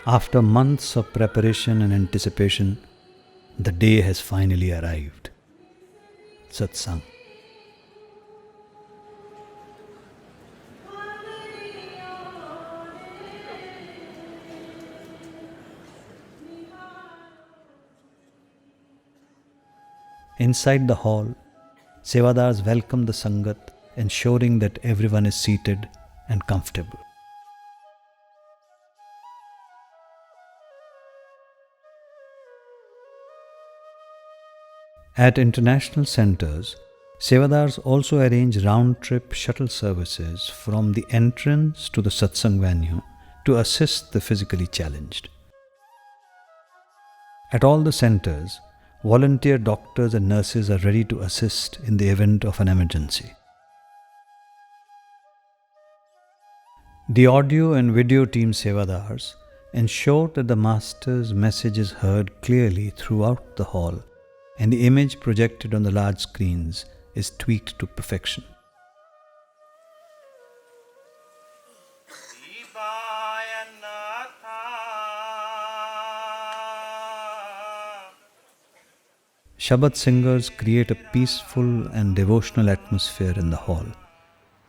After months of preparation and anticipation, the day has finally arrived. Satsang. Inside the hall, Sevadars welcome the Sangat, ensuring that everyone is seated and comfortable. At international centers, Sevadars also arrange round-trip shuttle services from the entrance to the satsang venue to assist the physically challenged. At all the centers, volunteer doctors and nurses are ready to assist in the event of an emergency. The audio and video team Sevadars ensure that the Master's message is heard clearly throughout the hall, and the image projected on the large screens is tweaked to perfection. Shabad singers create a peaceful and devotional atmosphere in the hall.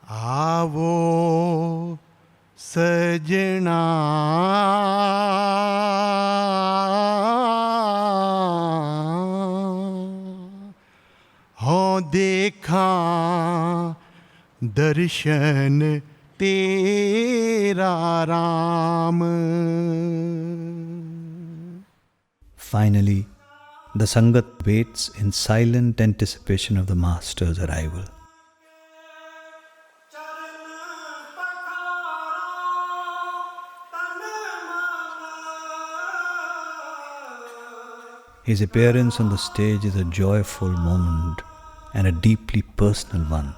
Aavo sajna ho dekha darshan tera Ram. Finally, the Sangat waits in silent anticipation of the Master's arrival. His appearance on the stage is a joyful moment and a deeply personal one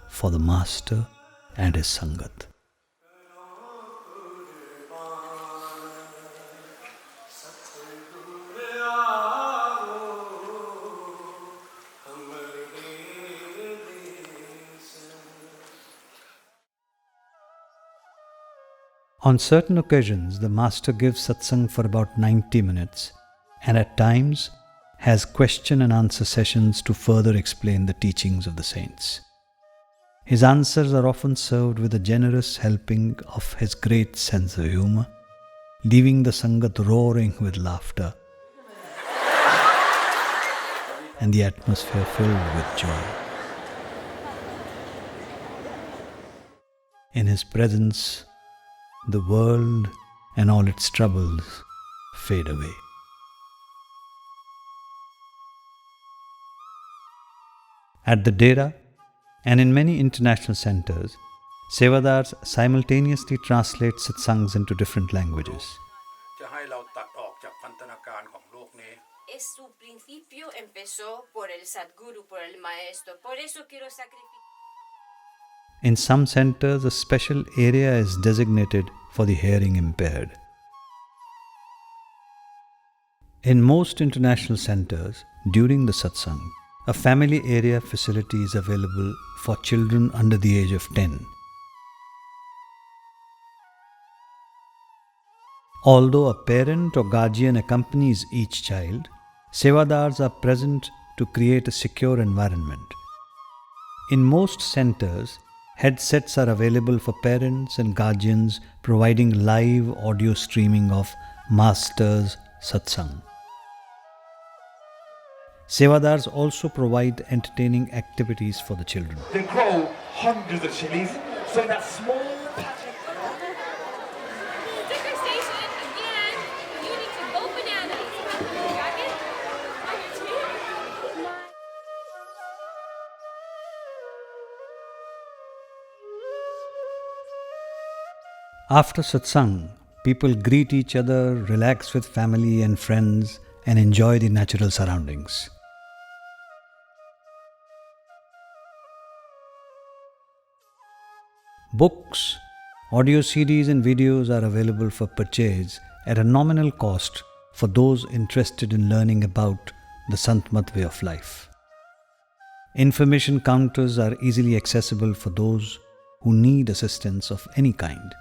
for the Master and his Sangat. On certain occasions, the Master gives satsang for about 90 minutes and at times has question and answer sessions to further explain the teachings of the saints. His answers are often served with a generous helping of his great sense of humor, leaving the Sangat roaring with laughter and the atmosphere filled with joy. In his presence, the world and all its troubles fade away. At the Dera and in many international centers, Sevadars simultaneously translate satsangs into different languages. Su principio empezó por el Sadguru, por el Maestro. Por eso quiero sacrificar. In some centers, a special area is designated for the hearing impaired. In most international centers, during the satsang, a family area facility is available for children under the age of 10. Although a parent or guardian accompanies each child, Sevadars are present to create a secure environment. In most centers, headsets are available for parents and guardians, providing live audio streaming of Master's satsang. Sevadars also provide entertaining activities for the children. They grow hundreds of chilies, so that small patch. Sticker station again. You need to go bananas. Got it? After satsang, people greet each other, relax with family and friends, and enjoy the natural surroundings. Books, audio CDs and videos are available for purchase at a nominal cost for those interested in learning about the Sant-Mat way of life. Information counters are easily accessible for those who need assistance of any kind.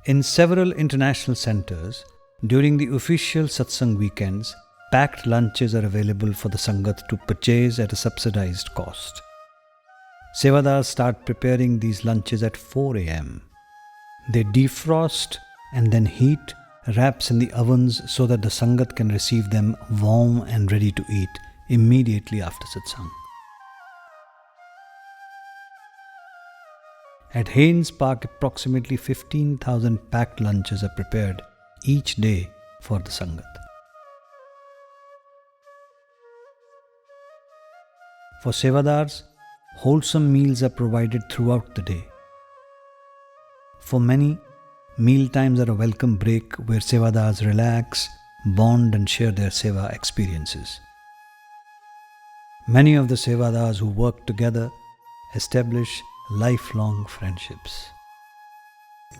In several international centers, during the official satsang weekends, packed lunches are available for the Sangat to purchase at a subsidized cost. Sevadars start preparing these lunches at 4 a.m. They defrost and then heat wraps in the ovens so that the Sangat can receive them warm and ready to eat immediately after satsang. At Haynes Park, approximately 15,000 packed lunches are prepared each day for the Sangat. For Sevadars, wholesome meals are provided throughout the day. For many, meal times are a welcome break where Sevadars relax, bond and share their Seva experiences. Many of the Sevadars who work together establish lifelong friendships.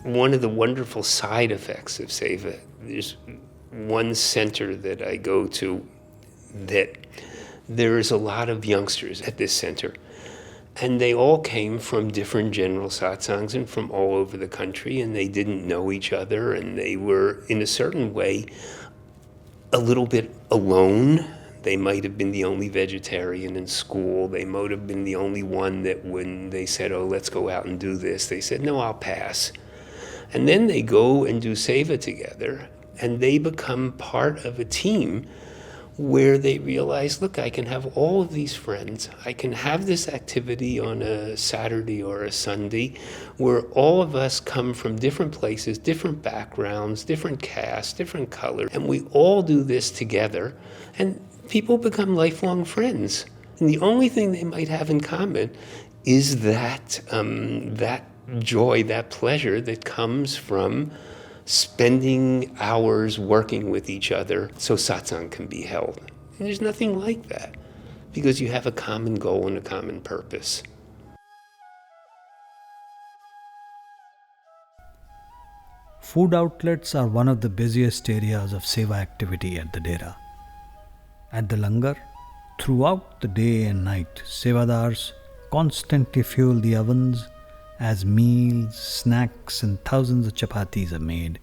One of the wonderful side effects of Seva, there's one center that I go to that there is a lot of youngsters at this center. And they all came from different general satsangs and from all over the country, and they didn't know each other, and they were, in a certain way, a little bit alone. They might have been the only vegetarian in school. They might have been the only one that when they said, oh, let's go out and do this, they said, no, I'll pass. And then they go and do Seva together, and they become part of a team where they realize, look, I can have all of these friends. I can have this activity on a Saturday or a Sunday where all of us come from different places, different backgrounds, different castes, different colors, and we all do this together, and people become lifelong friends. And the only thing they might have in common is that joy, that pleasure that comes from spending hours working with each other so satsang can be held. And there's nothing like that because you have a common goal and a common purpose. Food outlets are one of the busiest areas of Seva activity at the Dera. At the Langar, throughout the day and night, Sevadars constantly fuel the ovens as meals, snacks and thousands of chapatis are made.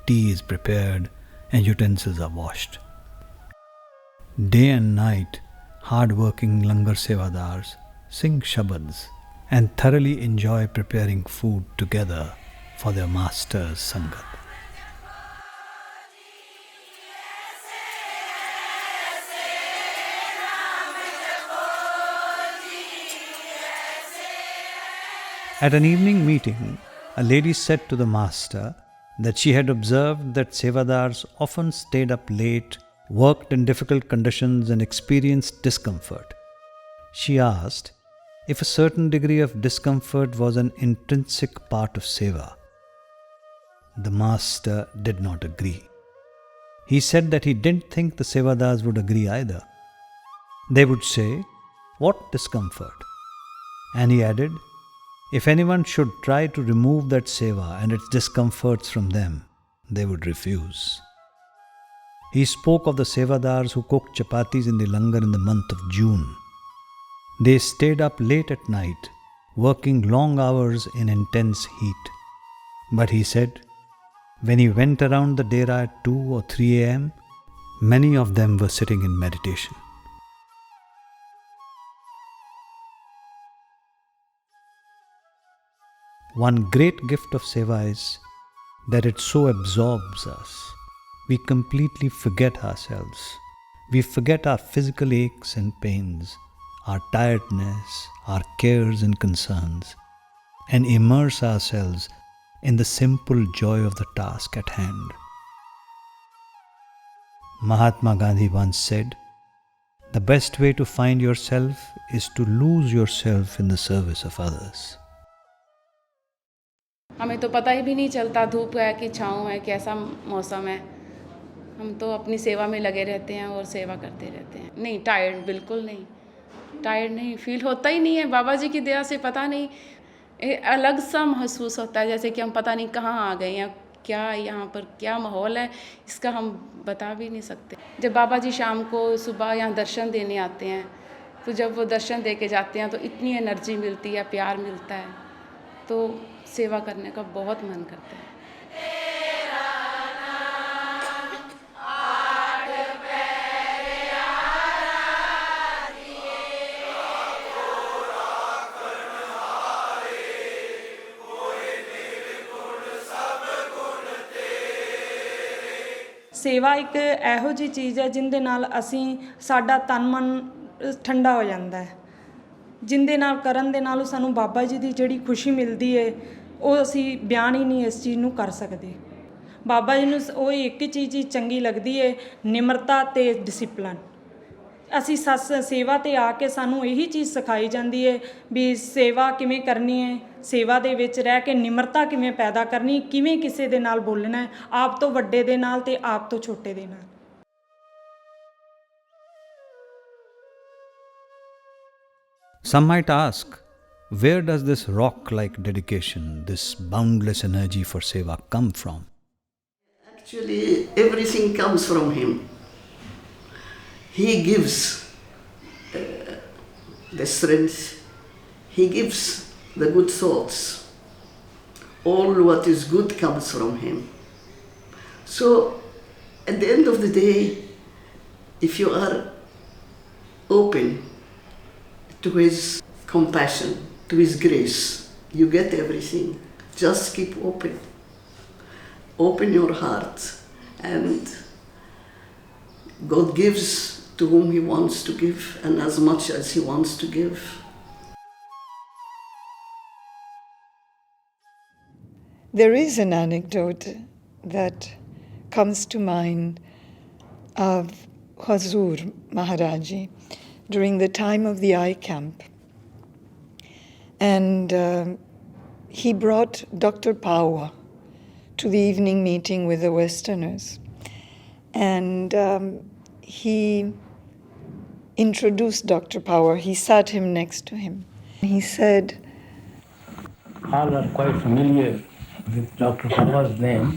Tea is prepared and utensils are washed. Day and night, hard-working Langar Sevadars sing shabads and thoroughly enjoy preparing food together for their master's Sangat. At an evening meeting, a lady said to the master that she had observed that Sevadars often stayed up late, worked in difficult conditions and experienced discomfort. She asked if a certain degree of discomfort was an intrinsic part of Seva. The master did not agree. He said that he didn't think the Sevadars would agree either. They would say, "What discomfort?" And he added, if anyone should try to remove that Seva and its discomforts from them, they would refuse. He spoke of the Sevadars who cooked chapatis in the Langar in the month of June. They stayed up late at night, working long hours in intense heat. But he said, when he went around the Dera at 2 or 3 a.m., many of them were sitting in meditation. One great gift of Seva is that it so absorbs us. We completely forget ourselves. We forget our physical aches and pains, our tiredness, our cares and concerns, and immerse ourselves in the simple joy of the task at hand. Mahatma Gandhi once said, "The best way to find yourself is to lose yourself in the service of others." हमें तो पता ही भी नहीं चलता धूप है कि छाँव है, कैसा मौसम है। हम तो अपनी सेवा में लगे रहते हैं और सेवा करते रहते हैं। नहीं, टायर्ड बिल्कुल नहीं, टायर्ड नहीं फील होता ही नहीं है। बाबा जी की दया से पता नहीं अलग सा महसूस होता है, जैसे कि हम पता नहीं कहाँ आ गए हैं, क्या यहाँ पर क्या माहौल है, इसका हम बता भी नहीं सकते। जब बाबा जी शाम को सुबह यहाँ दर्शन देने आते हैं, तो जब वो दर्शन दे के जाते हैं तो इतनी एनर्जी मिलती है, प्यार मिलता है, तो सेवा करने का बहुत मन करता है। ਸੇਵਾ ਇੱਕ ਇਹੋ ਜਿਹੀ ਚੀਜ਼ ਹੈ ਜਿਹਦੇ ਨਾਲ ਅਸੀਂ ਸਾਡਾ ਤਨ ਮਨ ਠੰਡਾ ਹੋ ਜਾਂਦਾ ਹੈ, ਜਿਹਦੇ ਨਾਲ ਕਰਨ ਦੇ ਨਾਲ ਸਾਨੂੰ ਬਾਬਾ ਜੀ ਦੀ ਜਿਹੜੀ ਖੁਸ਼ੀ ਮਿਲਦੀ ਹੈ ਉਹ ਅਸੀਂ ਬਿਆਨ ਹੀ ਨਹੀਂ ਇਸ ਚੀਜ਼ ਨੂੰ ਕਰ ਸਕਦੇ। ਬਾਬਾ ਜੀ ਨੂੰ ਉਹ ਇੱਕ ਚੀਜ਼ ਹੀ ਚੰਗੀ ਲੱਗਦੀ ਹੈ, ਨਿਮਰਤਾ ਅਤੇ ਡਿਸਿਪਲਨ। ਅਸੀਂ ਸੇਵਾ 'ਤੇ ਆ ਕੇ ਸਾਨੂੰ ਇਹੀ ਚੀਜ਼ ਸਿਖਾਈ ਜਾਂਦੀ ਹੈ ਵੀ ਸੇਵਾ ਕਿਵੇਂ ਕਰਨੀ ਹੈ, ਸੇਵਾ ਦੇ ਵਿੱਚ ਰਹਿ ਕੇ ਨਿਮਰਤਾ ਕਿਵੇਂ ਪੈਦਾ ਕਰਨੀ, ਕਿਵੇਂ ਕਿਸੇ ਦੇ ਨਾਲ ਬੋਲਣਾ ਹੈ, ਆਪ ਤੋਂ ਵੱਡੇ ਦੇ ਨਾਲ ਅਤੇ ਆਪ ਤੋਂ ਛੋਟੇ ਦੇ ਨਾਲ। Some might ask, where does this rock-like dedication, this boundless energy for Seva come from? Actually, everything comes from him. He gives the strength, he gives the good thoughts. All what is good comes from him. So, at the end of the day, if you are open to his compassion, to his grace, you get everything. Just keep open. Open your heart, and God gives to whom he wants to give and as much as he wants to give. There is an anecdote that comes to mind of Hazur Maharaji during the time of the eye camp. And he brought Dr. Pawa to the evening meeting with the Westerners. And he introduced Dr. Pawa. He sat him next to him. He said, all are quite familiar with Dr. Pawa's name.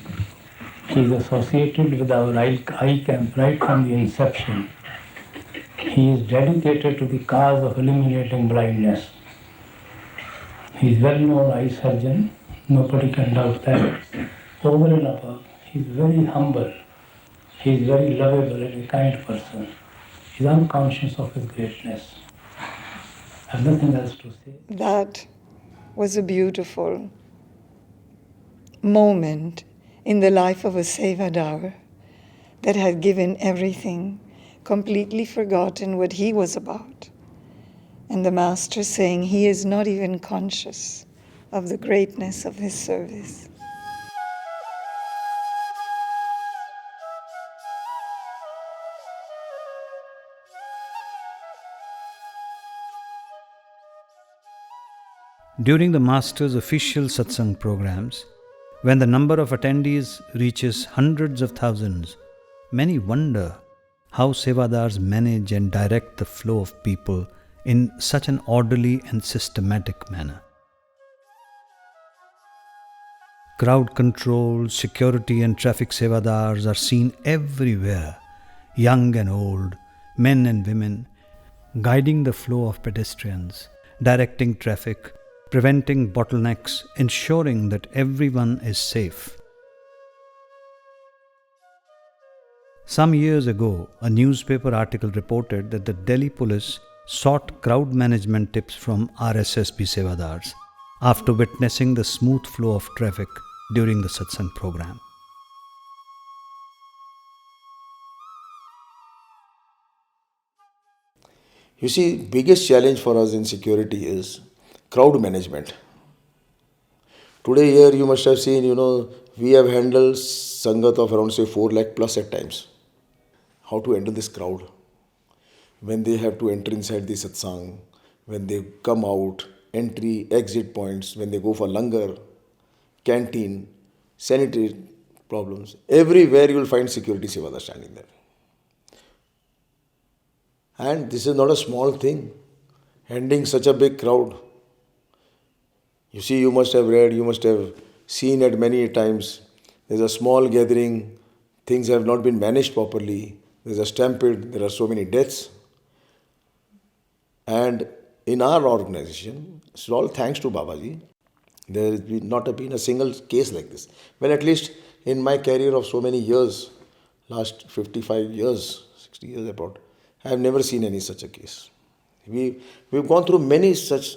He is associated with our eye camp right from the inception. He is dedicated to the cause of eliminating blindness. He is well-known eye surgeon, nobody can doubt that. Over and above, he is very humble, he is very lovable and a kind person. He is unconscious of his greatness. I have nothing else to say. That was a beautiful moment in the life of a Sevadar that had given everything, completely forgotten what he was about. And the Master saying he is not even conscious of the greatness of his service. During the Master's official satsang programs, when the number of attendees reaches hundreds of thousands, many wonder how Sevadars manage and direct the flow of people in such an orderly and systematic manner. Crowd control, security and traffic Sevadars are seen everywhere, young and old, men and women, guiding the flow of pedestrians, directing traffic, preventing bottlenecks, ensuring that everyone is safe. Some years ago, a newspaper article reported that the Delhi police sought crowd management tips from RSSB Sevadars after witnessing the smooth flow of traffic during the satsang program. You see, biggest challenge for us in security is crowd management. Today here you must have seen, we have handled Sangat of around say 4 lakh plus at times. How to handle this crowd? When they have to enter inside the satsang, when they come out, entry, exit points, when they go for langar, canteen, sanitary problems. Everywhere you will find security sevadar standing there. And this is not a small thing, handling such a big crowd. You see, you must have read, you must have seen it many times. There's a small gathering, things have not been managed properly, there's a stampede, there are so many deaths. And in our organization, it's all thanks to Babaji, There has not been a single case like this. Well, at least in my career of so many years, last 55 years, 60 years about, I have never seen any such a case. We've gone through many such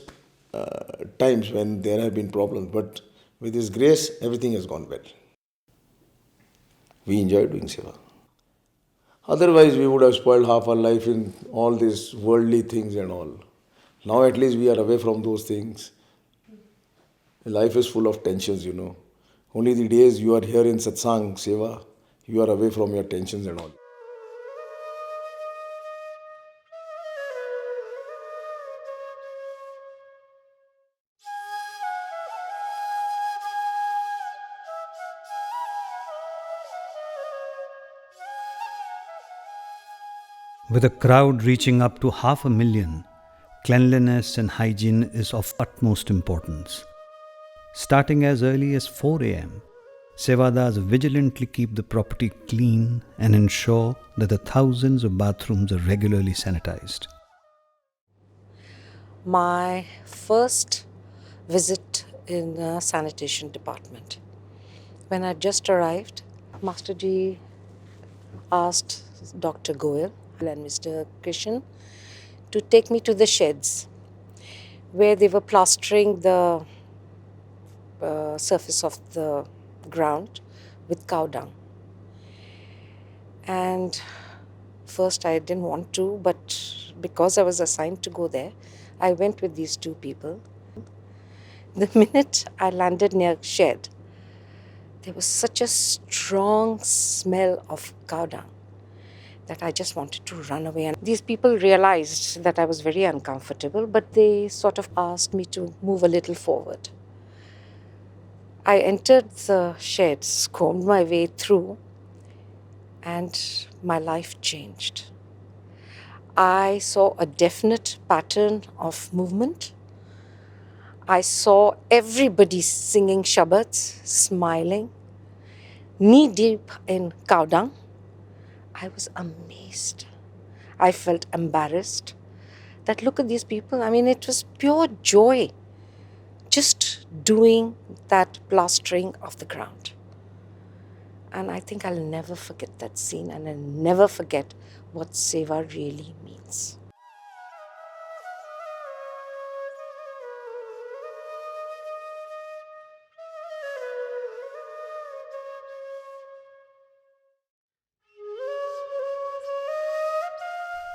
times when there have been problems, but with His grace, everything has gone well. We enjoy doing Seva. Otherwise, we would have spoiled half our life in all these worldly things and all. Now at least we are away from those things. Life is full of tensions, Only the days you are here in Satsang, Seva, you are away from your tensions and all. With a crowd reaching up to 500,000, cleanliness and hygiene is of utmost importance. Starting as early as 4 a.m., Sevadas vigilantly keep the property clean and ensure that the thousands of bathrooms are regularly sanitized. My first visit in the sanitation department. When I just arrived, Masterji asked Dr. Goyal and Mr. Krishan to take me to the sheds where they were plastering the surface of the ground with cow dung. And first I didn't want to, but because I was assigned to go there, I went with these two people. The minute I landed near shed, there was such a strong smell of cow dung that I just wanted to run away. And these people realized that I was very uncomfortable, but they sort of asked me to move a little forward. I entered the sheds, combed my way through, and my life changed. I saw a definite pattern of movement. I saw everybody singing Shabads, smiling, knee-deep in cow dung. I was amazed. I felt embarrassed that look at these people. I mean, it was pure joy just doing that plastering of the ground. And I think I'll never forget that scene, and I'll never forget what Seva really means.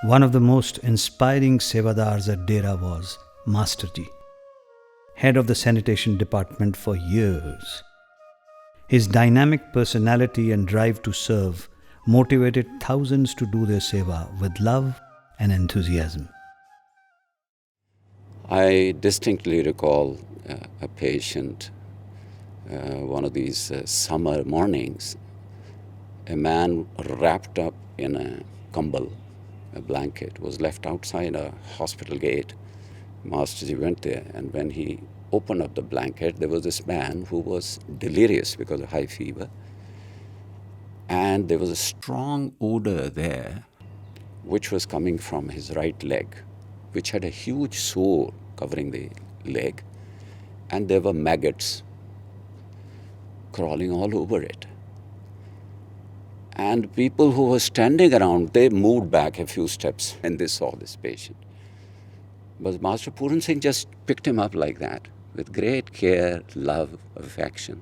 One of the most inspiring Sevadars at Dera was Masterji, head of the sanitation department for years. His dynamic personality and drive to serve motivated thousands to do their Seva with love and enthusiasm. I distinctly recall a patient, one of these summer mornings, a man wrapped up in a kambal, a blanket, was left outside a hospital gate. Masterji went there, and when he opened up the blanket, there was this man who was delirious because of high fever. And there was a strong odor there, which was coming from his right leg, which had a huge sore covering the leg. And there were maggots crawling all over it. And people who were standing around, they moved back a few steps when they saw this patient. But Master Puran Singh just picked him up like that, with great care, love, affection,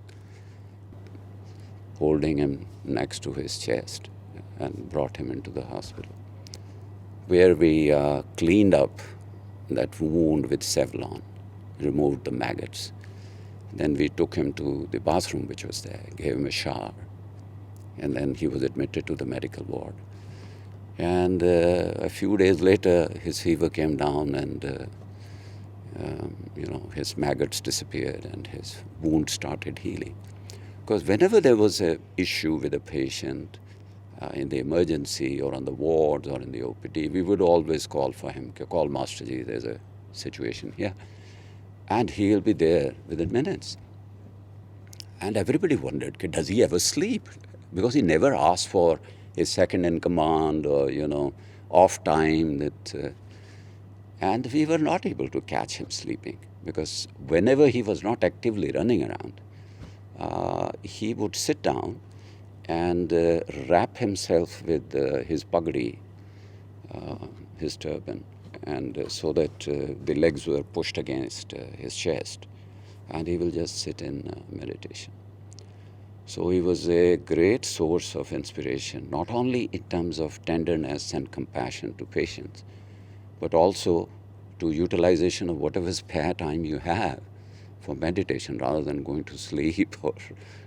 holding him next to his chest and brought him into the hospital, where we cleaned up that wound with Sevlon, removed the maggots. Then we took him to the bathroom which was there, gave him a shower, and then he was admitted to the medical ward. And a few days later, his fever came down, and his maggots disappeared and his wound started healing. Because whenever there was an issue with a patient in the emergency or on the wards or in the OPD, we would always call for him, call Masterji, there's a situation here. And he'll be there within minutes. And everybody wondered, does he ever sleep? Because he never asked for his second in command or, off time. And we were not able to catch him sleeping because whenever he was not actively running around, he would sit down and wrap himself with his pagadi, his turban, and so that the legs were pushed against his chest, and he will just sit in meditation. So he was a great source of inspiration, not only in terms of tenderness and compassion to patients, but also to utilization of whatever spare time you have for meditation rather than going to sleep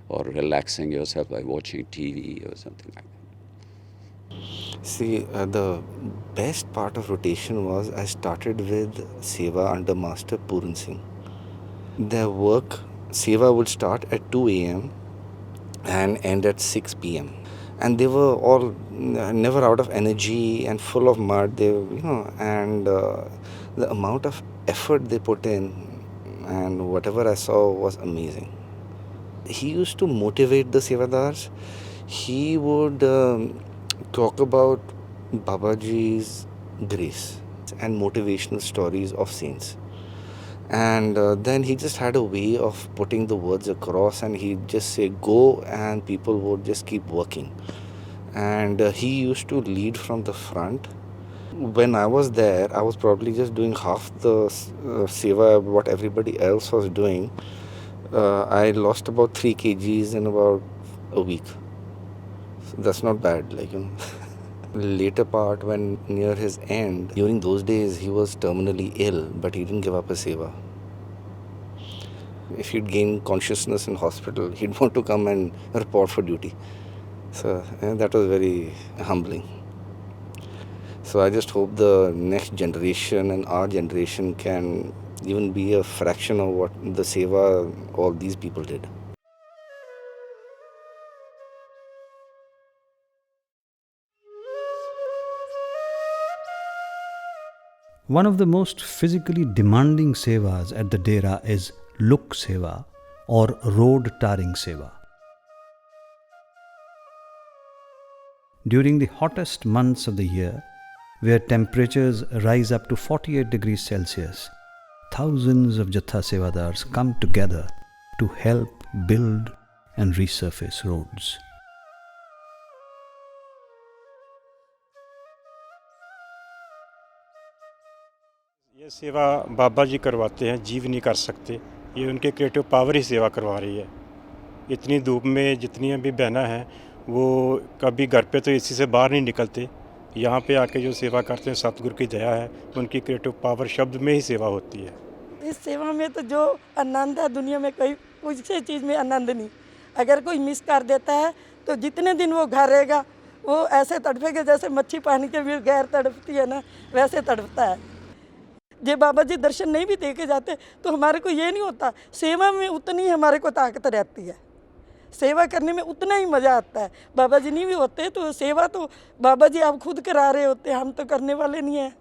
or relaxing yourself by watching TV or something like that. See, the best part of rotation was I started with Seva under Master Puran Singh. Their work, Seva would start at 2 a.m. and end at 6 p.m. And they were all never out of energy and full of mud. They, and the amount of effort they put in and whatever I saw was amazing. He used to motivate the Sevadars. He would talk about Babaji's grace and motivational stories of saints. And then he just had a way of putting the words across, and he'd just say, go, and people would just keep working. And he used to lead from the front. When I was there, I was probably just doing half the seva what everybody else was doing. I lost about 3 kgs in about a week. So that's not bad, Later part, when near his end, during those days he was terminally ill, but he didn't give up his seva. If he'd gain consciousness in hospital, he'd want to come and report for duty. So that was very humbling. So I just hope the next generation and our generation can even be a fraction of what the seva all these people did. One of the most physically demanding sevas at the Dera is Luk Seva or road tarring seva. During the hottest months of the year, where temperatures rise up to 48 degrees Celsius, thousands of Jatha Sevadars come together to help build and resurface roads. ये सेवा बाबा जी करवाते हैं, जीव नहीं कर सकते। ये उनके क्रिएटिव पावर ही सेवा करवा रही है। इतनी धूप में जितनी भी बहना है वो कभी घर पे तो एसी से बाहर नहीं निकलते, यहाँ पे आके जो सेवा करते हैं सतगुरु की दया है, उनकी क्रिएटिव पावर शब्द में ही सेवा होती है। इस सेवा में तो जो आनंद है दुनिया में कोई किसी चीज़ में आनंद नहीं। अगर कोई मिस कर देता है तो जितने दिन वो घर रहेगा वो ऐसे तड़पेगा जैसे मच्छी पानी के भी गैर तड़पती है ना, वैसे तड़पता है। जे बाबा जी दर्शन नहीं भी देके जाते तो हमारे को ये नहीं होता, सेवा में उतनी हमारे को ताकत रहती है, सेवा करने में उतना ही मज़ा आता है। बाबा जी नहीं भी होते तो सेवा तो बाबा जी आप खुद करा रहे होते, हम तो करने वाले नहीं हैं।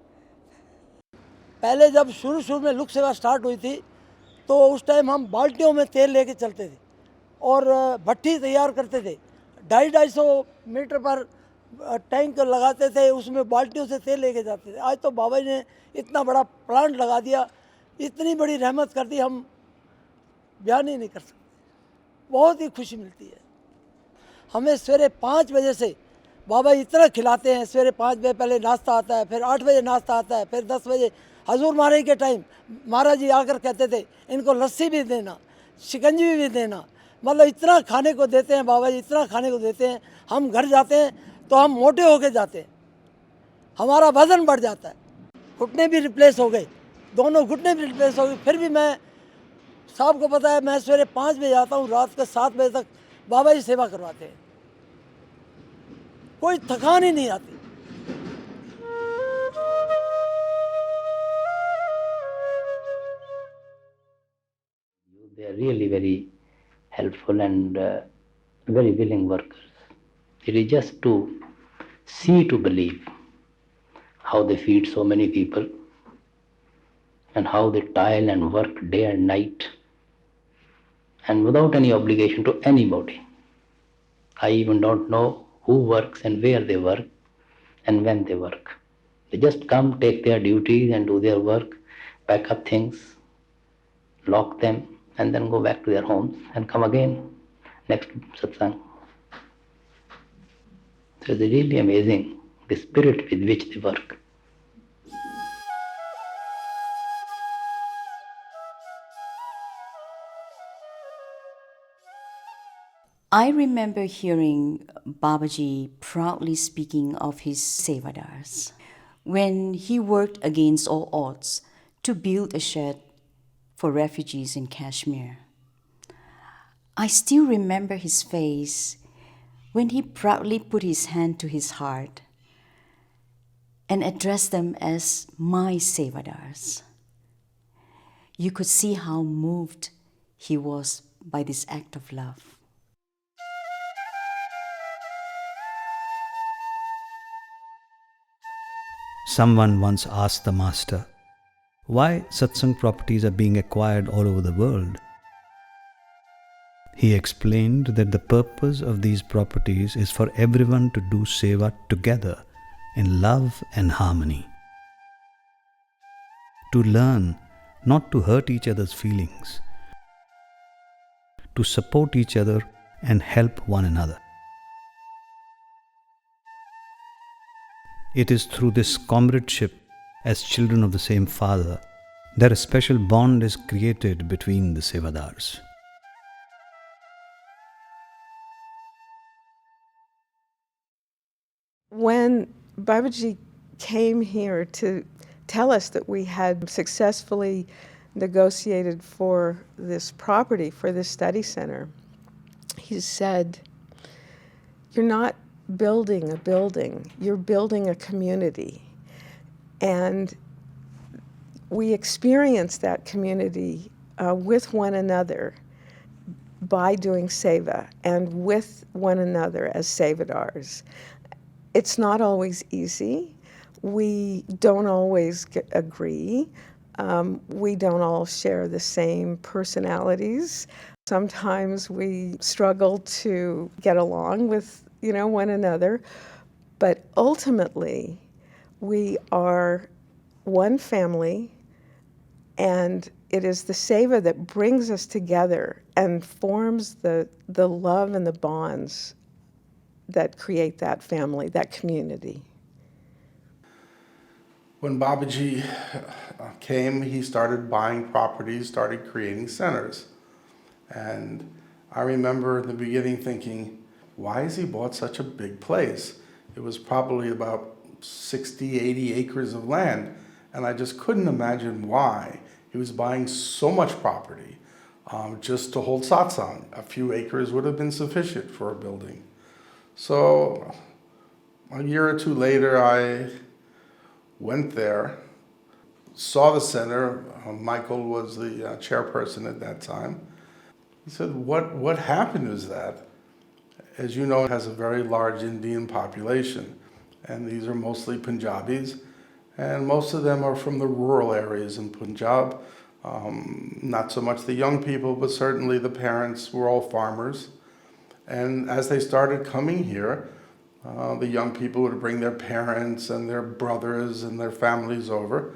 पहले जब शुरू में लुक सेवा स्टार्ट हुई थी तो उस टाइम हम बाल्टियों में तेल लेके चलते थे और भट्टी तैयार करते थे। 250-250 मीटर पर टैंक लगाते थे, उसमें बाल्टियों से तेल लेके जाते थे। आज तो बाबा जी ने इतना बड़ा प्लांट लगा दिया, इतनी बड़ी रहमत कर दी, हम बयान ही नहीं कर सकते। बहुत ही खुशी मिलती है हमें। सवेरे 5 बजे से बाबा इतना खिलाते हैं। सवेरे 5 बजे पहले नाश्ता आता है, फिर 8 बजे नाश्ता आता है, फिर 10 बजे हजूर महाराज के टाइम महाराज जी आकर कहते थे इनको लस्सी भी देना, शिकंजी भी देना। मतलब इतना खाने को देते हैं बाबा जी, इतना खाने को देते हैं। हम घर जाते हैं तो हम मोटे होके जाते हैं, हमारा वज़न बढ़ जाता है। घुटने भी रिप्लेस हो गए, दोनों घुटने भी रिप्लेस हो गए। फिर भी मैं, साहब को पता है, मैं सवेरे 5 बजे आता हूँ, रात के 7 बजे तक बाबा जी सेवा करवाते हैं। कोई थकान ही नहीं आती। They are really very helpful and very willing workers. It is just to see to believe how they feed so many people and how they toil and work day and night and without any obligation to anybody. I even don't know who works and where they work and when they work. They just come, take their duties and do their work, pack up things lock them, and then go back to their homes and come again next satsang. So it's really amazing the spirit with which they work. I remember hearing Babaji proudly speaking of his Sevadars when he worked against all odds to build a shed for refugees in Kashmir. I still remember his face when he proudly put his hand to his heart and addressed them as my Sevadars. You could see how moved he was by this act of love. Someone once asked the Master why satsang properties are being acquired all over the world. He explained that the purpose of these properties is for everyone to do seva together in love and harmony. To learn not to hurt each other's feelings, to support each other and help one another. It is through this comradeship as children of the same Father that a special bond is created between the Sevadars. When Babaji came here to tell us that we had successfully negotiated for this property, for this study center, he said, "You're not building a building, you're building a community." And we experience that community with one another by doing seva and with one another as Sevadars. It's not always easy. We don't always agree. We don't all share the same personalities. Sometimes we struggle to get along with one another, but ultimately we are one family, and it is the seva that brings us together and forms the love and the bonds that create that family, that community. When Babaji came, he started buying properties, started creating centers. And I remember in the beginning thinking, why has he bought such a big place? It was probably about 60, 80 acres of land. And I just couldn't imagine why he was buying so much property just to hold satsang. A few acres would have been sufficient for a building. So a year or two later, I went there, saw the center. Michael was the chairperson at that time. He said, what happened is that, as you know, it has a very large Indian population, and these are mostly Punjabis, and most of them are from the rural areas in Punjab. Not so much the young people, but certainly the parents were all farmers. And as they started coming here, the young people would bring their parents and their brothers and their families over,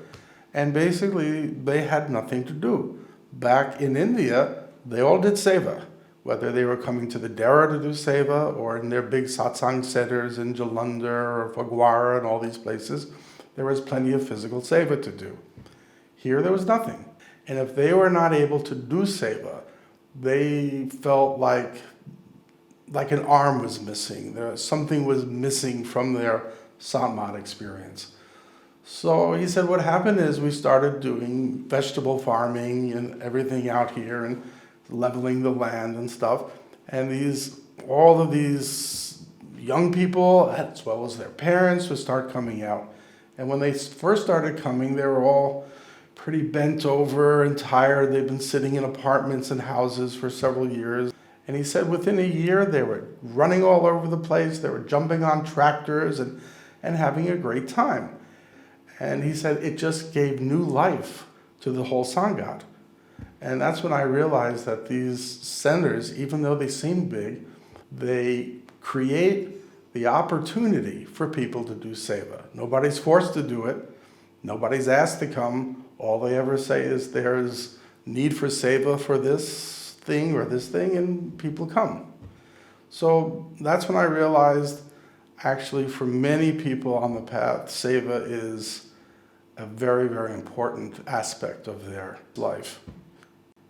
and basically they had nothing to do. Back in India, they all did seva, whether they were coming to the Dera to do seva or in their big satsang centers in Jalandhar or Phagwara and all these places. There was plenty of physical seva to do. Here there was nothing. And if they were not able to do seva, they felt like an arm was missing. Something was missing from their Satmat experience. So he said what happened is we started doing vegetable farming and everything out here and leveling the land and stuff. And all of these young people, as well as their parents, would start coming out. And when they first started coming, they were all pretty bent over and tired. They'd been sitting in apartments and houses for several years. And he said within a year, they were running all over the place. They were jumping on tractors and having a great time. And he said it just gave new life to the whole Sangat. And that's when I realized that these centers, even though they seem big, they create the opportunity for people to do seva. Nobody's forced to do it. Nobody's asked to come. All they ever say is there's need for seva for this thing or this thing, and people come. So that's when I realized, actually, for many people on the path, seva is a very, very important aspect of their life.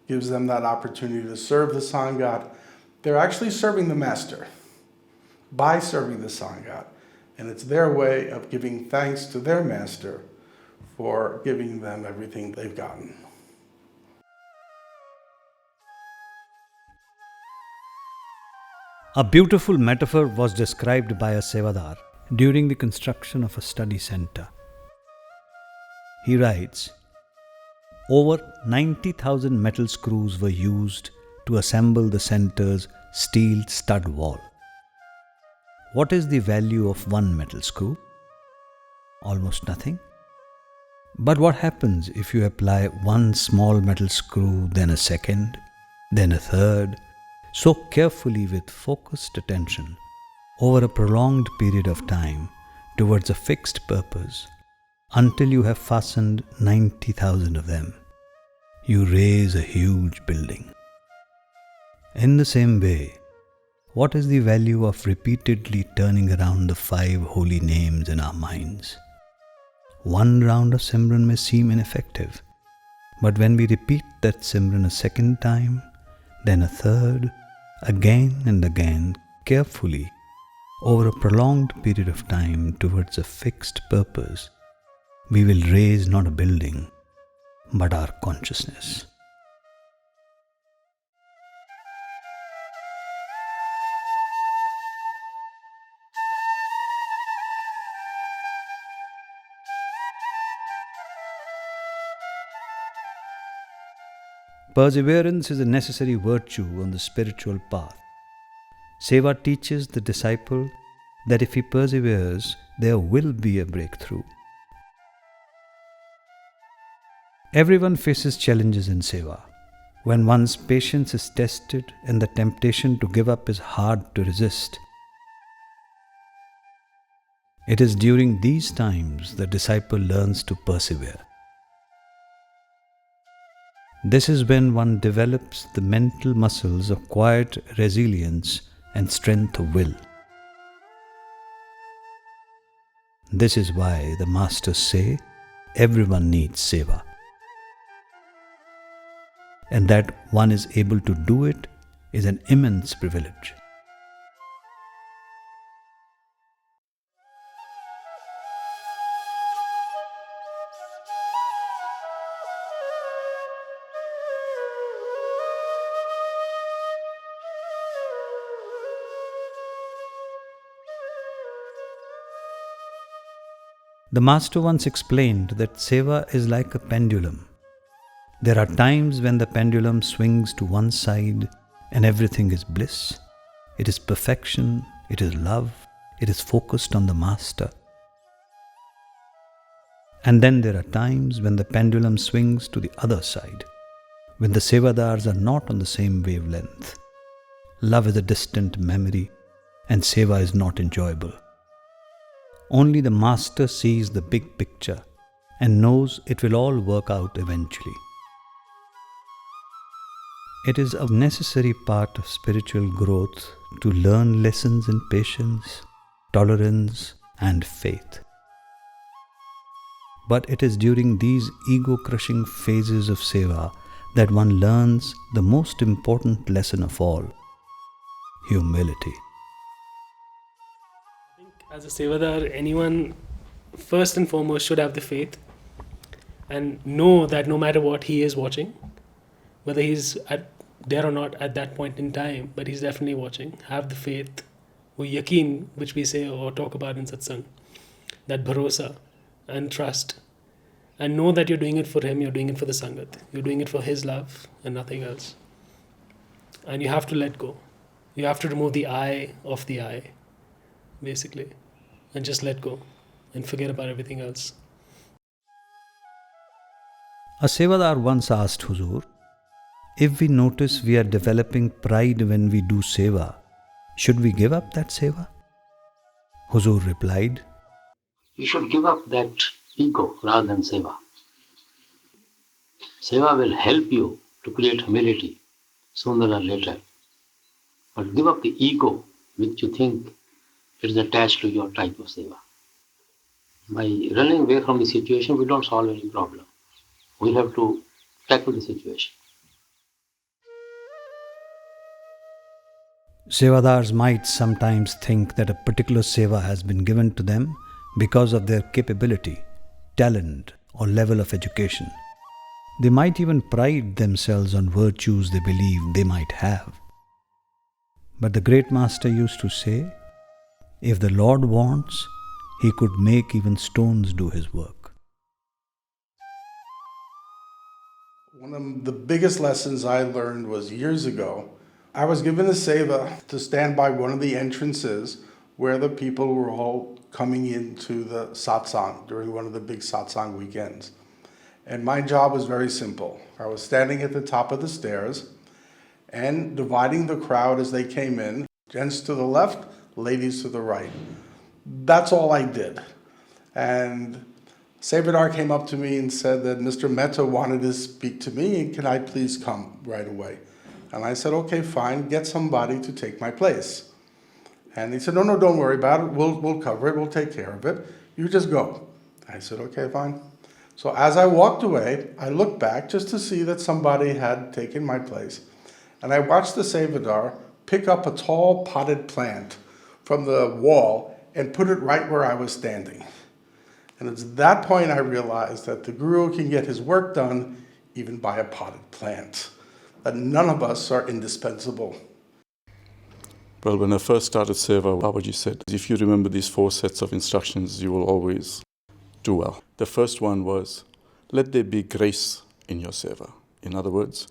Gives them that opportunity to serve the Sangat. They're actually serving the Master by serving the Sangat. And it's their way of giving thanks to their Master for giving them everything they've gotten. A beautiful metaphor was described by a Sevadar during the construction of a study center. He writes, over 90,000 metal screws were used to assemble the center's steel stud wall. What is the value of one metal screw? Almost nothing. But what happens if you apply one small metal screw, then a second, then a third, so carefully with focused attention over a prolonged period of time towards a fixed purpose until you have fastened 90,000 of them? You raise a huge building. In the same way, what is the value of repeatedly turning around the 5 holy names in our minds? One round of Simran may seem ineffective, but when we repeat that Simran a second time, then a third, again and again, carefully, over a prolonged period of time towards a fixed purpose, we will raise not a building, but our consciousness. Perseverance is a necessary virtue on the spiritual path. Seva teaches the disciple that if he perseveres, there will be a breakthrough. Everyone faces challenges in Seva. When one's patience is tested and the temptation to give up is hard to resist, it is during these times the disciple learns to persevere. This is when one develops the mental muscles of quiet resilience and strength of will. This is why the masters say everyone needs Seva, and that one is able to do it is an immense privilege. The master once explained that Seva is like a pendulum. There are times when the pendulum swings to one side and everything is bliss. It is perfection, it is love, it is focused on the master. And then there are times when the pendulum swings to the other side, when the Sevadars are not on the same wavelength. Love is a distant memory and Seva is not enjoyable. Only the master sees the big picture and knows it will all work out eventually. It is a necessary part of spiritual growth to learn lessons in patience, tolerance, and faith. But it is during these ego-crushing phases of Seva that one learns the most important lesson of all: humility. As a Sevadar, anyone first and foremost should have the faith and know that no matter what, he is watching. Whether he's there or not at that point in time, but he's definitely watching. Have the faith, or yaqeen, which we say or talk about in satsang, that bharosa and trust. And know that you're doing it for him, you're doing it for the sangat. You're doing it for his love and nothing else. And you have to let go. You have to remove the I of the I, basically. And just let go and forget about everything else. A Sevadar once asked Huzur, if we notice we are developing pride when we do Seva, should we give up that Seva? Huzur replied, you should give up that ego rather than Seva. Seva will help you to create humility sooner or later. But give up the ego which you think is attached to your type of seva. By running away from the situation, we don't solve any problem. We have to tackle the situation. Sevadars might sometimes think that a particular seva has been given to them because of their capability, talent, or level of education. They might even pride themselves on virtues they believe they might have. But the great master used to say, if the Lord wants, he could make even stones do his work. One of the biggest lessons I learned was years ago. I was given a seva to stand by one of the entrances where the people were all coming into the satsang during one of the big satsang weekends. And my job was very simple. I was standing at the top of the stairs and dividing the crowd as they came in, gents to the left, ladies to the right. That's all I did. And Sevadar came up to me and said that Mr. Mehta wanted to speak to me, and can I please come right away? And I said, okay, fine, get somebody to take my place. And he said, no, don't worry about it. We'll cover it. We'll take care of it. You just go. I said, okay, fine. So as I walked away, I looked back just to see that somebody had taken my place. And I watched the Sevadar pick up a tall potted plant from the wall and put it right where I was standing. And it's at that point I realized that the Guru can get his work done even by a potted plant. That none of us are indispensable. Well, when I first started Seva, Babaji said, if you remember these 4 sets of instructions, you will always do well. The first one was, let there be grace in your Seva. In other words,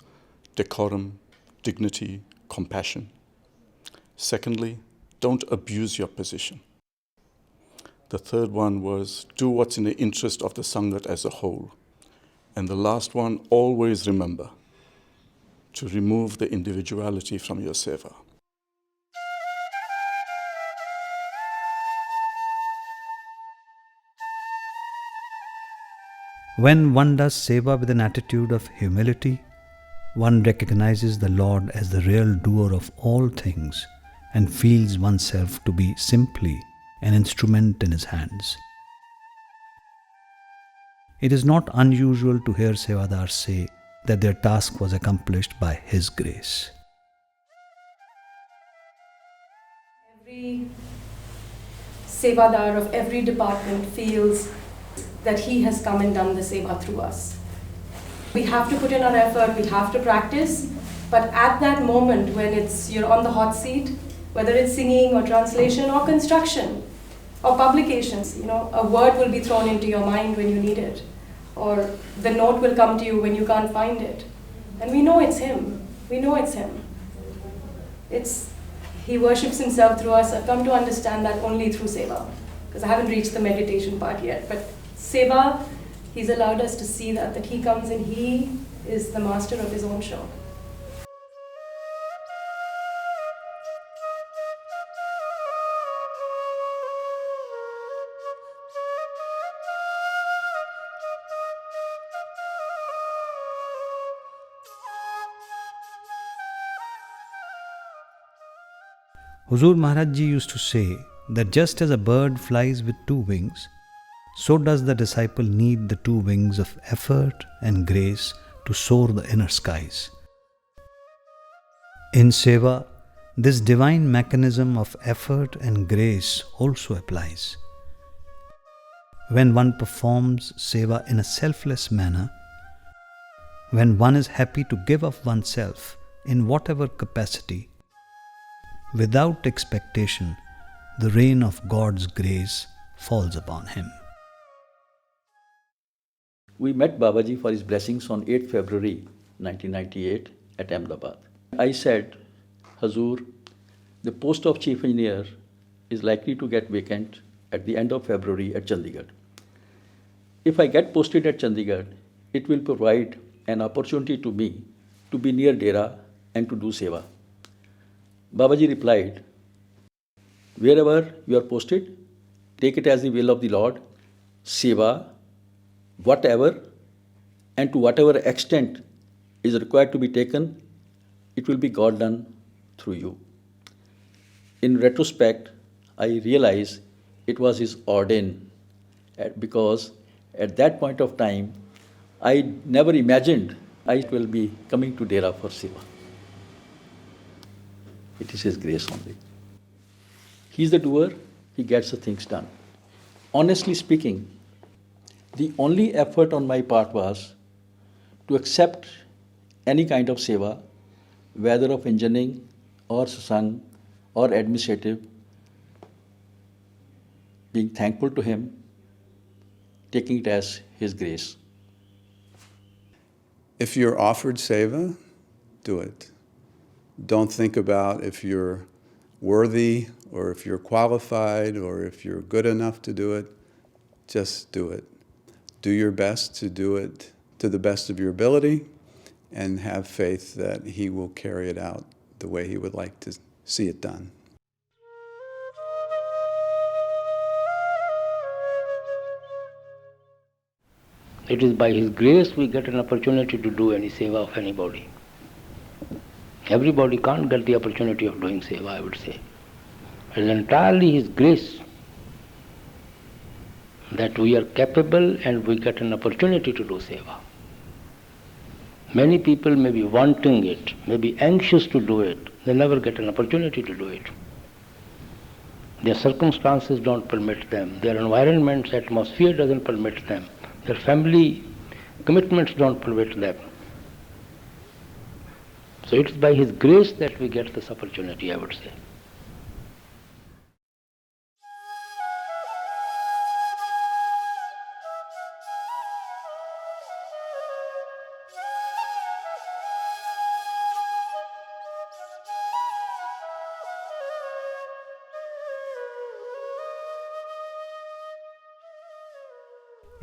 decorum, dignity, compassion. Secondly, don't abuse your position. The third one was, do what's in the interest of the Sangat as a whole. And the last one, always remember to remove the individuality from your Seva. When one does seva with an attitude of humility, one recognizes the Lord as the real doer of all things and feels oneself to be simply an instrument in his hands. It is not unusual to hear Sevadars say that their task was accomplished by his grace. Every Sevadar of every department feels that he has come and done the seva through us. We have to put in our effort, we have to practice, but at that moment when you're on the hot seat, whether it's singing or translation or construction or publications, a word will be thrown into your mind when you need it, or the note will come to you when you can't find it. And we know it's him. We know it's him. He worships himself through us. I've come to understand that only through seva, because I haven't reached the meditation part yet. But seva, he's allowed us to see that he comes and he is the master of his own show. Huzur Maharaj Ji used to say that just as a bird flies with 2 wings, so does the disciple need the 2 wings of effort and grace to soar the inner skies. In seva, this divine mechanism of effort and grace also applies. When one performs seva in a selfless manner, when one is happy to give of oneself in whatever capacity, without expectation, the rain of God's grace falls upon him. We met Babaji for his blessings on 8th February 1998 at Ahmedabad. I said, Hazur, the post of Chief Engineer is likely to get vacant at the end of February at Chandigarh. If I get posted at Chandigarh, it will provide an opportunity to me to be near Dera and to do seva. Babaji replied, wherever you are posted, take it as the will of the Lord, seva, whatever and to whatever extent is required to be taken, it will be God done through you. In retrospect, I realize it was His ordain, because at that point of time, I never imagined I will be coming to Dera for Seva. It is His grace only. He's the doer, He gets the things done. Honestly speaking, the only effort on my part was to accept any kind of seva, whether of engineering or satsang or administrative, being thankful to Him, taking it as His grace. If you're offered seva, do it. Don't think about if you're worthy or if you're qualified or if you're good enough to do it. Just do it. Do your best to do it to the best of your ability and have faith that He will carry it out the way He would like to see it done. It is by His grace we get an opportunity to do any seva of anybody. Everybody can't get the opportunity of doing seva, I would say. It is entirely His grace that we are capable and we get an opportunity to do seva. Many people may be wanting it, may be anxious to do it, they never get an opportunity to do it. Their circumstances don't permit them, their environment's atmosphere doesn't permit them, their family commitments don't permit them. So it's by His grace that we get this opportunity, I would say.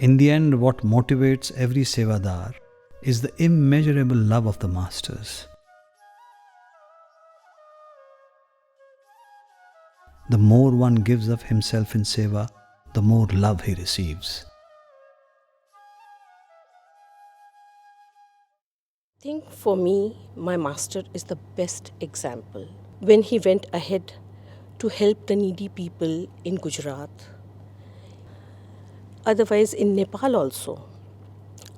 In the end, what motivates every Sevadar is the immeasurable love of the Masters. The more one gives of himself in Seva, the more love he receives. I think for me, my master is the best example. When he went ahead to help the needy people in Gujarat, otherwise in Nepal also,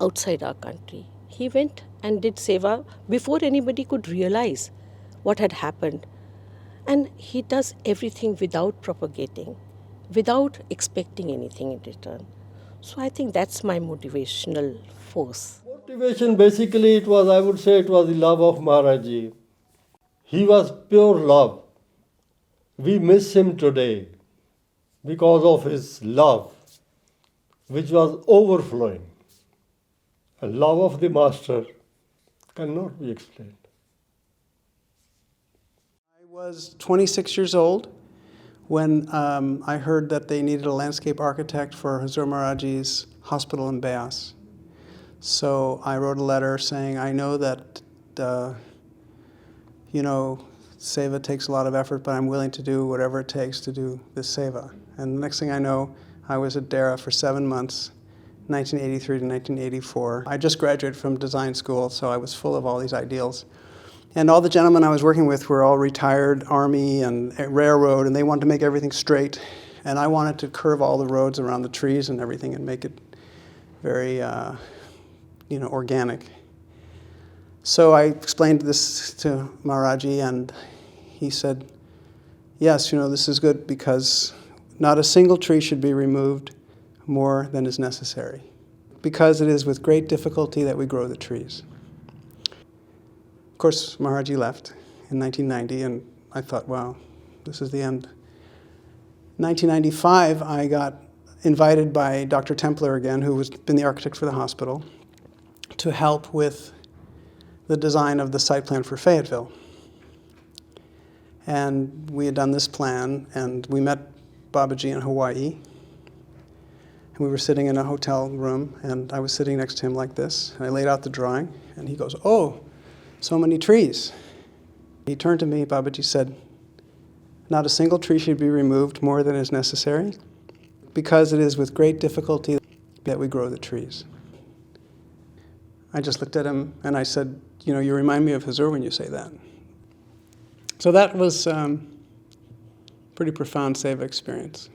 outside our country, he went and did seva before anybody could realize what had happened. And he does everything without propagating, without expecting anything in return. So I think that's my motivational force. Motivation, basically, it was, I would say, it was the love of Maharaji. He was pure love. We miss him today because of his love, which was overflowing. A love of the Master cannot be explained. I was 26 years old when I heard that they needed a landscape architect for Hazur Maharaji's hospital in Beas. So I wrote a letter saying, I know that, seva takes a lot of effort, but I'm willing to do whatever it takes to do this seva. And the next thing I know, I was at Dera for 7 months, 1983 to 1984. I just graduated from design school, so I was full of all these ideals. And all the gentlemen I was working with were all retired Army and railroad, and they wanted to make everything straight. And I wanted to curve all the roads around the trees and everything and make it very, organic. So I explained this to Maharaji, and he said, yes, this is good because not a single tree should be removed more than is necessary, because it is with great difficulty that we grow the trees. Of course, Maharaji left in 1990, and I thought, wow, this is the end. 1995, I got invited by Dr. Templer again, who has been the architect for the hospital, to help with the design of the site plan for Fayetteville. And we had done this plan, and we met Babaji in Hawaii. And we were sitting in a hotel room, and I was sitting next to him like this, and I laid out the drawing, and he goes, oh, so many trees. He turned to me, Babaji said, not a single tree should be removed more than is necessary, because it is with great difficulty that we grow the trees. I just looked at him and I said, you know, you remind me of Hazur when you say that. So that was pretty profound Seva experience.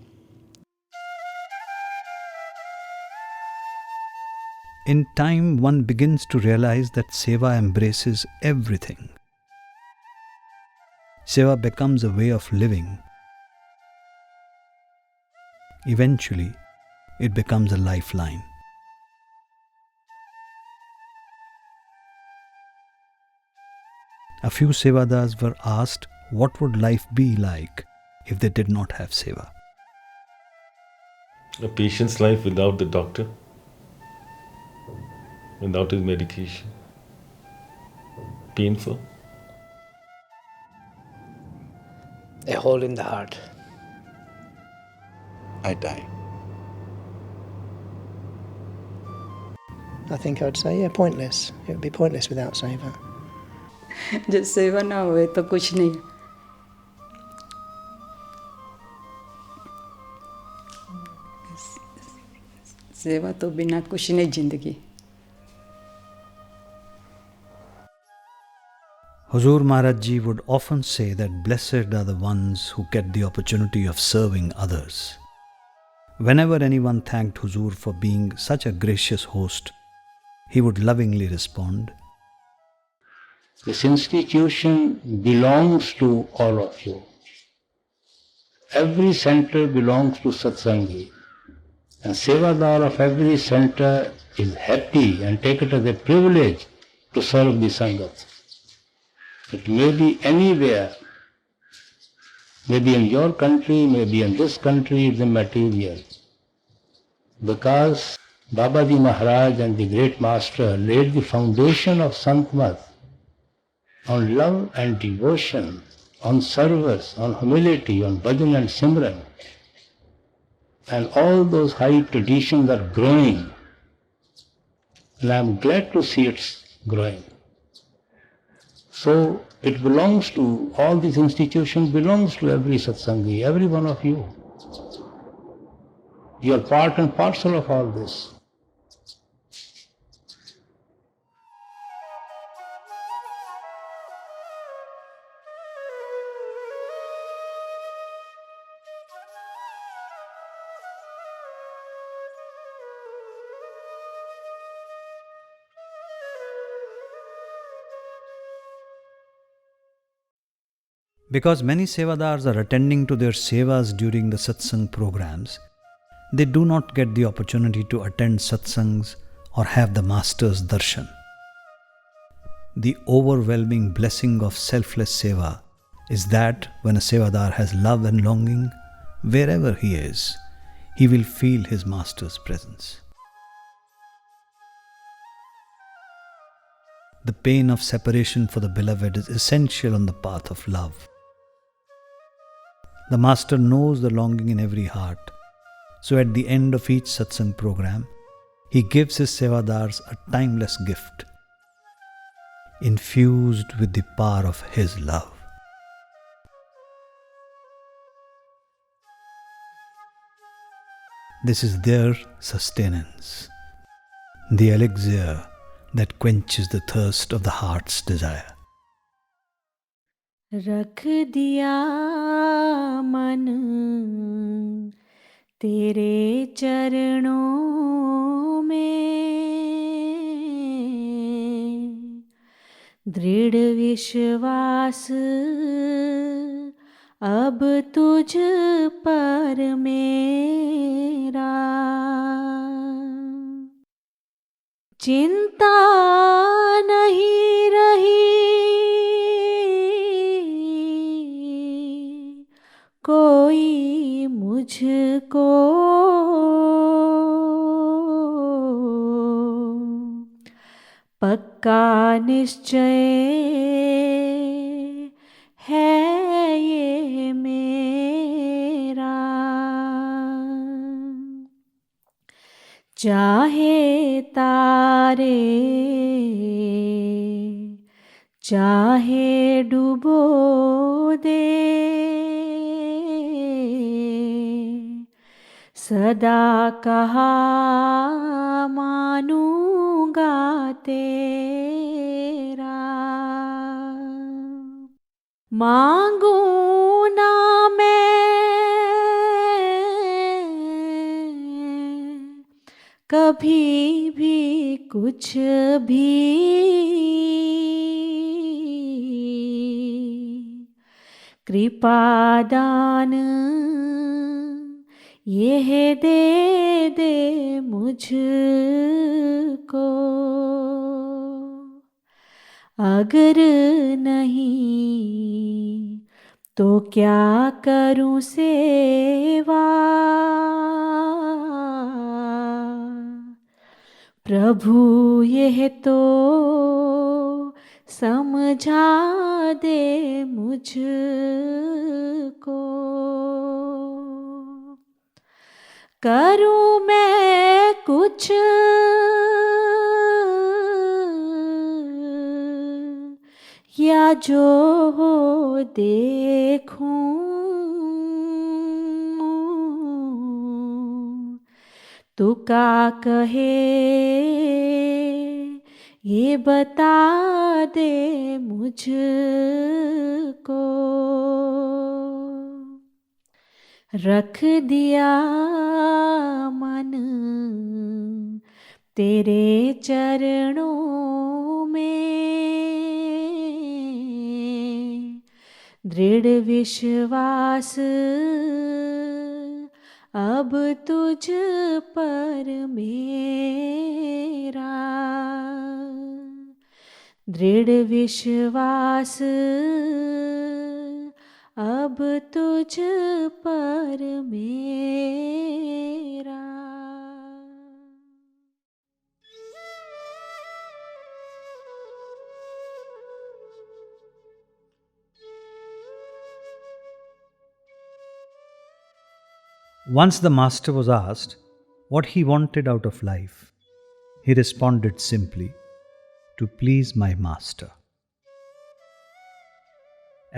In time, one begins to realize that Seva embraces everything. Seva becomes a way of living. Eventually, it becomes a lifeline. A few Sevadars were asked what would life be like if they did not have Seva. A patient's life without the doctor, without his medication. Painful. A hole in the heart. I die. I think I would say, yeah, pointless. It would be pointless without Seva. जब सेवा ना होए तो कुछ नहीं. सेवा तो बिना कुछ नहीं जिंदगी. Huzur Maharaj Ji would often say that blessed are the ones who get the opportunity of serving others. Whenever anyone thanked Huzur for being such a gracious host, he would lovingly respond, This institution belongs to all of you. Every center belongs to Satsangi. And Sevadar of every center is happy and take it as a privilege to serve the Sangat. It may be anywhere, maybe in your country, maybe in this country, it's immaterial. Because Babaji Maharaj and the great master laid the foundation of Santmat on love and devotion, on service, on humility, on bhajan and simran. And all those high traditions are growing. And I am glad to see it's growing. So it belongs to, all these institutions belongs to every Satsangi, every one of you. You are part and parcel of all this. Because many Sevadars are attending to their Sevas during the Satsang programs, they do not get the opportunity to attend Satsangs or have the Master's darshan. The overwhelming blessing of selfless Seva is that when a Sevadar has love and longing, wherever he is, he will feel his Master's presence. The pain of separation for the beloved is essential on the path of love. The Master knows the longing in every heart, so at the end of each satsang program, he gives his Sevadars a timeless gift, infused with the power of his love. This is their sustenance, the elixir that quenches the thirst of the heart's desire. रख दिया मन तेरे चरणों में, दृढ़ विश्वास अब तुझ पर मेरा, चिंता नहीं रही कोई मुझको, पक्का निश्चय है ये मेरा, चाहे तारे चाहे डुबो दे, सदा कहा मानूंगा तेरा, मांगू ना मैं कभी भी कुछ भी, कृपा दान यह दे दे मुझको, अगर नहीं तो क्या करूं सेवा, प्रभु यह तो समझा दे मुझको, करूं मैं कुछ या जो हो देखूं, तू का कहे ये बता दे मुझको, रख दिया मन तेरे चरणों में, दृढ़ विश्वास अब तुझ पर मेरा, दृढ़ विश्वास अब तुझ पर मेरा। Once the master was asked what he wanted out of life. He responded simply, "To please my master."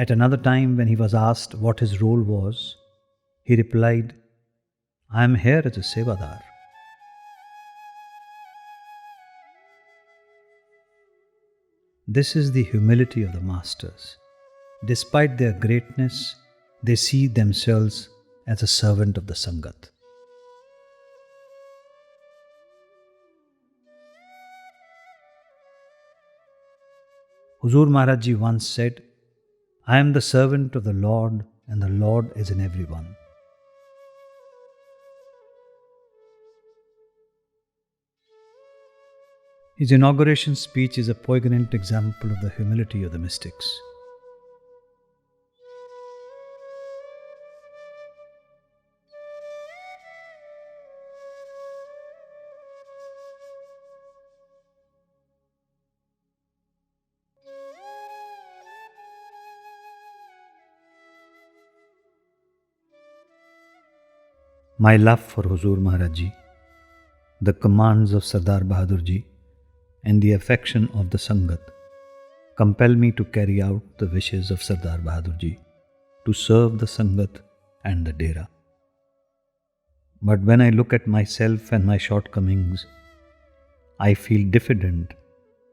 At another time, when he was asked what his role was, he replied, "I am here as a Sevadar." This is the humility of the masters. Despite their greatness, they see themselves as a servant of the Sangat. Huzur Maharaj Ji once said, "I am the servant of the Lord and the Lord is in everyone." His inauguration speech is a poignant example of the humility of the mystics. My love for Huzur Maharaj Ji, the commands of Sardar Bahadur Ji, and the affection of the Sangat compel me to carry out the wishes of Sardar Bahadur Ji, to serve the Sangat and the Dera. But when I look at myself and my shortcomings, I feel diffident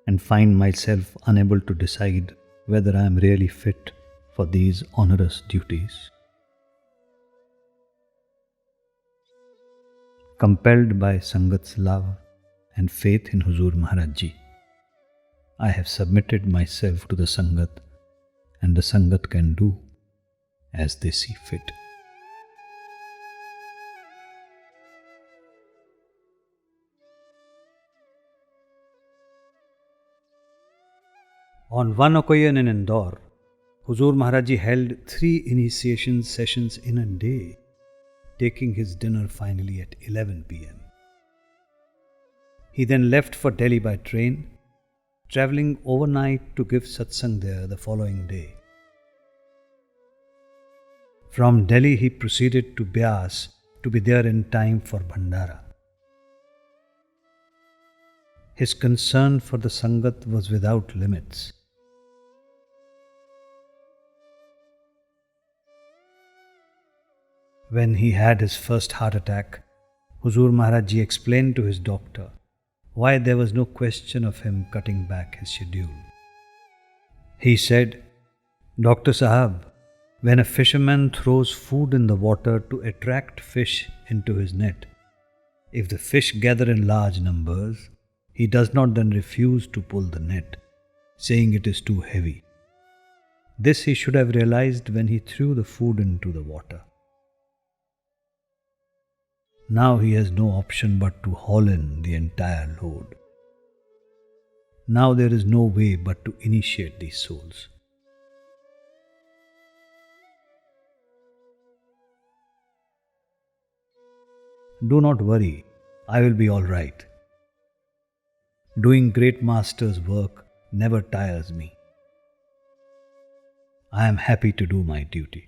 and find myself unable to decide whether I am really fit for these onerous duties. Compelled by Sangat's love and faith in Huzur Maharaj Ji, I have submitted myself to the Sangat, and the Sangat can do as they see fit. On one occasion in Indore, Huzur Maharaj Ji held 3 initiation sessions in a day, taking his dinner finally at 11 p.m. He then left for Delhi by train, travelling overnight to give satsang there the following day. From Delhi he proceeded to Beas to be there in time for Bhandara. His concern for the Sangat was without limits. When he had his first heart attack, Huzur Maharaj Ji explained to his doctor why there was no question of him cutting back his schedule. He said, "Dr. Sahab, when a fisherman throws food in the water to attract fish into his net, if the fish gather in large numbers, he does not then refuse to pull the net, saying it is too heavy. This he should have realized when he threw the food into the water. Now he has no option but to haul in the entire load. Now there is no way but to initiate these souls. Do not worry, I will be all right. Doing great master's work never tires me. I am happy to do my duty."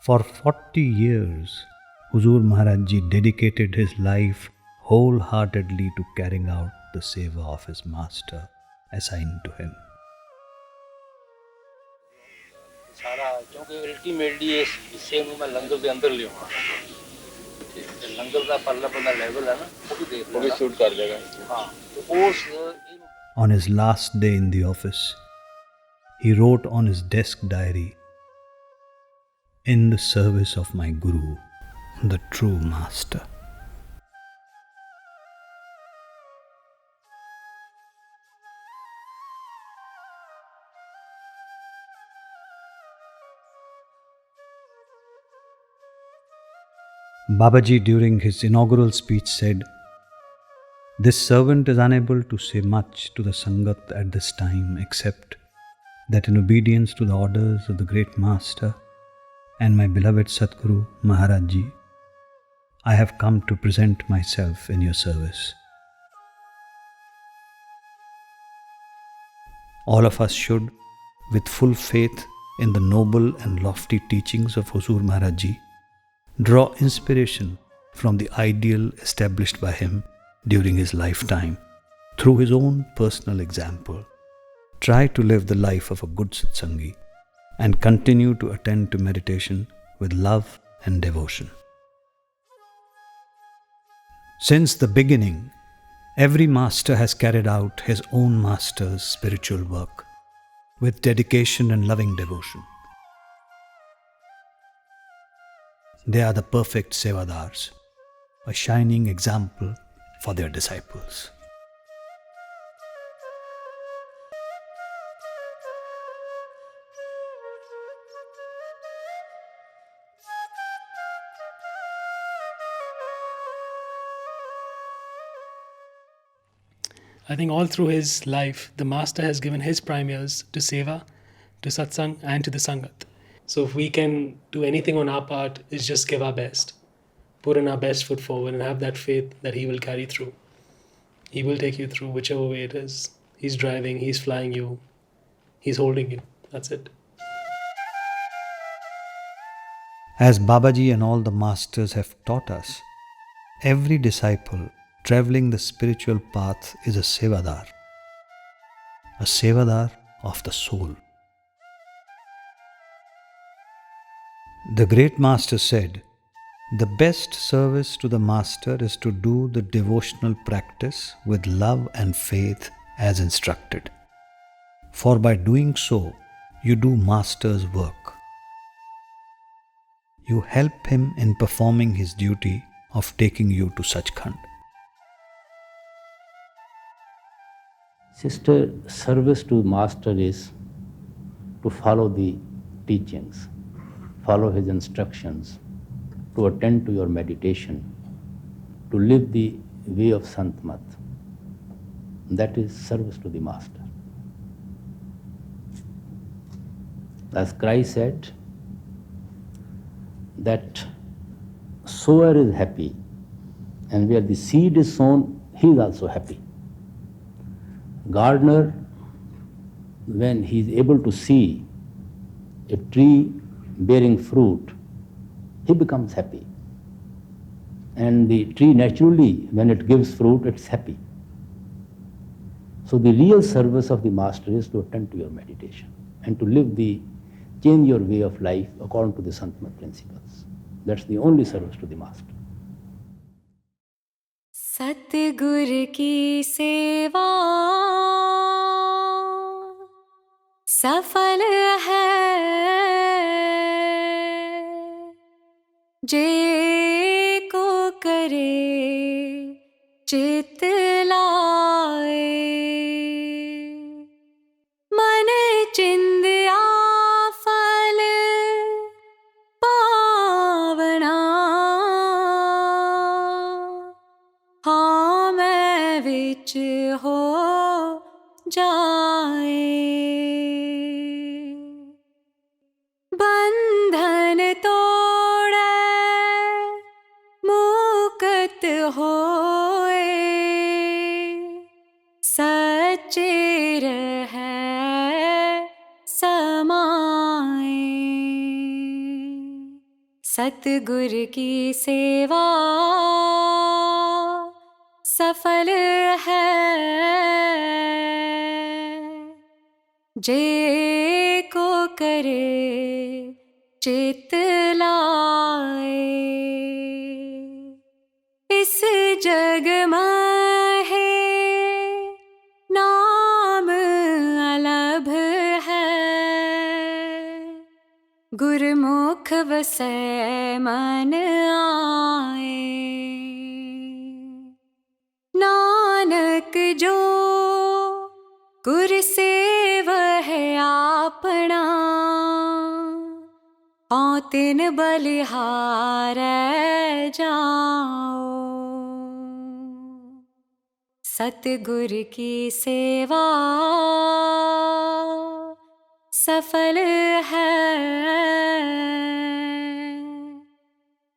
For 40 years, Huzur Maharaj Ji dedicated his life wholeheartedly to carrying out the seva of his master assigned to him. सारा क्योंकि ultimately ये same मैं लंगर के अंदर ले आऊंगा लंगर का पहला बंदा लेवल है ना वो भी देख वो भी शूट कर देगा हाँ तो उस On his last day in the office, he wrote on his desk diary, "In the service of my Guru, the true Master." Babaji during his inaugural speech said, "This servant is unable to say much to the Sangat at this time except that in obedience to the orders of the great Master and my beloved Satguru Maharaj Ji, I have come to present myself in your service." All of us should, with full faith in the noble and lofty teachings of Huzur Maharaj Ji, draw inspiration from the ideal established by him during his lifetime through his own personal example. Try to live the life of a good satsangi and continue to attend to meditation with love and devotion. Since the beginning, every master has carried out his own master's spiritual work with dedication and loving devotion. They are the perfect Sevadars, a shining example for their disciples. I think all through his life, the Master has given his prime years to Seva, to Satsang, and to the Sangat. So if we can do anything on our part, is just give our best. Put in our best foot forward and have that faith that he will carry through. He will take you through whichever way it is. He's driving, he's flying you, he's holding you. That's it. As Babaji and all the masters have taught us, every disciple traveling the spiritual path is a Sevadar of the soul. The great Master said, "The best service to the Master is to do the devotional practice with love and faith as instructed. For by doing so, you do Master's work. You help him in performing his duty of taking you to Sachkhand." Sister, service to Master is to follow the teachings, follow his instructions, to attend to your meditation, to live the way of Sant Mat. That is service to the Master. As Christ said, that sower is happy, and where the seed is sown, he is also happy. Gardener, when he is able to see a tree bearing fruit, he becomes happy. And the tree naturally, when it gives fruit, it's happy. So the real service of the master is to attend to your meditation and to change your way of life according to the Santmat principles. That's the only service to the master. सतगुर की सेवा सफल है जे को करे चित लाए मन चिंदिया फल पावना हाँ मैं विच हो जाए बंधन तोड़े मुक्त होए सच्चे रहे समाए सतगुर की सेवा सफल है जे को करे चित लाए इस जग में है नाम अलभ है गुरमुख वसै मन आए नानक जो गुर सेव है आपना औ तिन बलिहार जाओ सतगुर की सेवा सफल है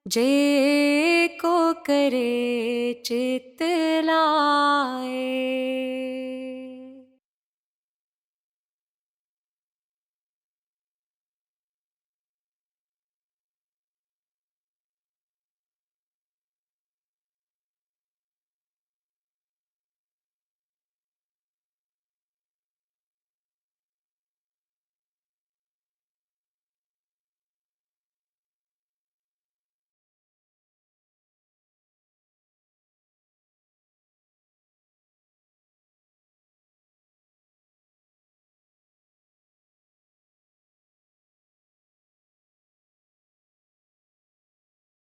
जे को करे चित लाए